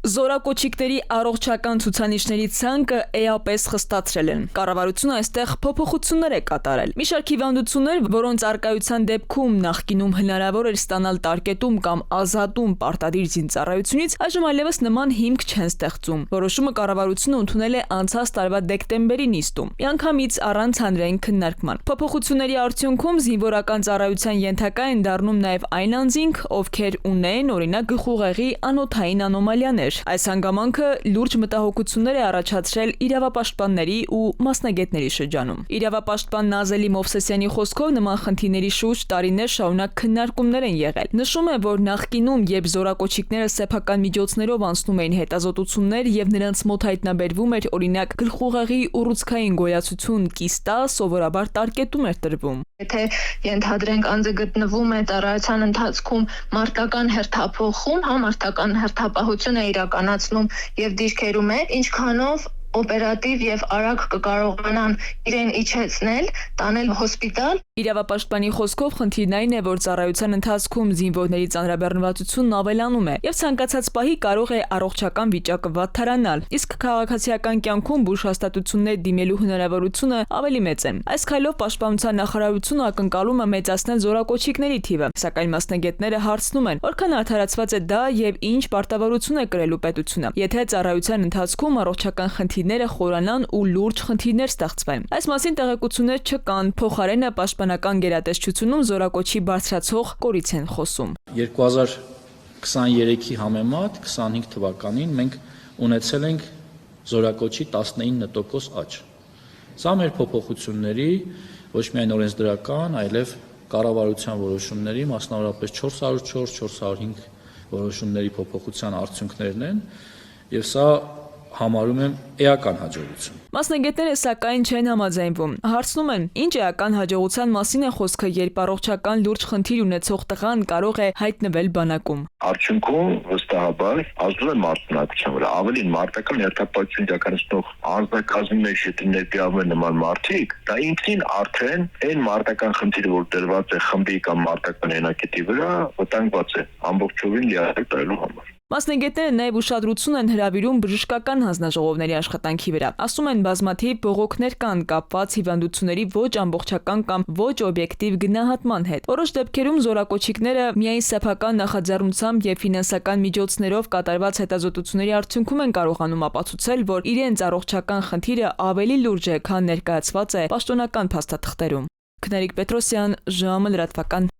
Զորակոչիկների առողջական ցուցանիշների ցանկը էապես խստացրել են։ Կառավարությունը այստեղ փոփոխություններ է կատարել։ Մի շարք հիվանդություններ, որոնց արկայության դեպքում նախկինում հնարավոր էր ստանալ տարկետում կամ ազատում պարտադիր զինծառայությունից, այժմ այլևս նման հիմք չեն ստեղծում։ Որոշումը կառավարությունը ընդունել է անցած տարվա դեկտեմբերի նիստում, միանգամից առանց հանրային քննարկման։ Փոփոխությունների արդյունքում զինվորական ծառայության ենթակա են դառնում նաև այն անձինք, ովքեր ունեն, օրինակ, գլխուղեղի անոթային անոմալիաներ։ Այս հանգամանքը լուրջ մտահոգություններ է առաջացրել իրավապաշտպանների ու մասնագետների շրջանում։ Իրավապաշտպան Նազելի Մովսեսյանի խոսքով նման խնդիրների շուրջ տարիներ շարունակ քննարկումներ են եղել։ Նշում է, որ նախկինում, երբ զորակոչիկները սեփական միջոցներով անցնում էին հետազոտություններ եւ նրանց մոտ հայտնաբերվում էր, օրինակ, գլխուղեղի ուռուցքային գոյացություն կիստա, սովորաբար տարկետում էր տրվում։ Եթե ենթադրենք անձը գտնվում է ծառայության ընթացքում մարտական հերթափոխում, մարտական հերթապահություն է իրականացնում եւ դիրքերում է, ինչքանով օպերատիվ եւ արագ կկարողանան իրեն իջեցնել, տանել հոսպիտալ։ Իրավապաշտպանի խոսքով խնդիրն այն է, որ ծառայության ընթացքում զինվորների ծանրաբեռնվածությունն ավելանում է եւ ցանկացած պահի կարող է առողջական վիճակը վատթարանալ, իսկ քաղաքացիական կյանքում բուժ հաստատություններ դիմելու հնարավորությունը ավելի մեծ է։ Այս քայլով պաշտպանության նախարարությունը ակնկալում է մեծացնել զորակոչիկների թիվը, սակայն մասնագետները հարցնում են, որքան արդարացված է դա եւ ինչ պարտավորություն է կրելու պետությունը, եթե ծառայության ընթացքում առողջական խնդիրները խորանան ու լուրջ խնդիրներ ստեղծվեն։ Այս մասին տեղեկություններ չկան, փոխարենը պաշտպանական գերատեսչությունում զորակոչի բարձրացող կորից են խոսում։ 2023-ի համեմատ 25 թվականին մենք ունեցել ենք զորակոչի 19% աճ։ Սա մեր փոփոխությունների ոչ միայն օրենսդրական, այլև կառավարության որոշումների, մասնավորապես 404-405 որոշումների փոփոխության արդյունքներն են, եւ սա համարում եմ էական հաջողություն։ Մասնագետները սակայն չեն համաձայնվում։ Հարցնում են, ինչ էական հաջողության մասին է խոսքը, երբ առողջական լուրջ խնդիր ունեցող տղան կարող է հայտնվել բանակում։ Արդյունքում վստահաբար ազդում է մարդնակության վրա, ավելին մարտական հերթապահություն իրականացնող անձնակազմի մեջ եթե ներգրավում են նման մարդիկ, դա ինքնին արդեն այն մարտական խնդիրը, որ դրված է խմբի կամ մարտական հենակետի վրա, վտանգված է ամբողջովին լիարժեք տալու համար։ Մասնագետները նաև ուշադրություն են հրավիրում բժշկական հանձնաժողովների աշխատանքի վրա։ Ասում են, բազմաթիվ բողոքներ կան կապված հիվանդությունների ոչ ամբողջական կամ ոչ օբյեկտիվ գնահատման հետ։ Որոշ դեպքերում զորակոչիկները միայն սեփական նախաձեռնությամբ եւ ֆինանսական միջոցներով կատարված հետազոտությունների արդյունքում են կարողանում ապացուցել, որ իրենց առողջական խնդիրը ավելի լուրջ է, քան ներկայացված է պաշտոնական փաստաթղթերում։ Քնարիկ Պետրոսյան, ժամը լրատվական։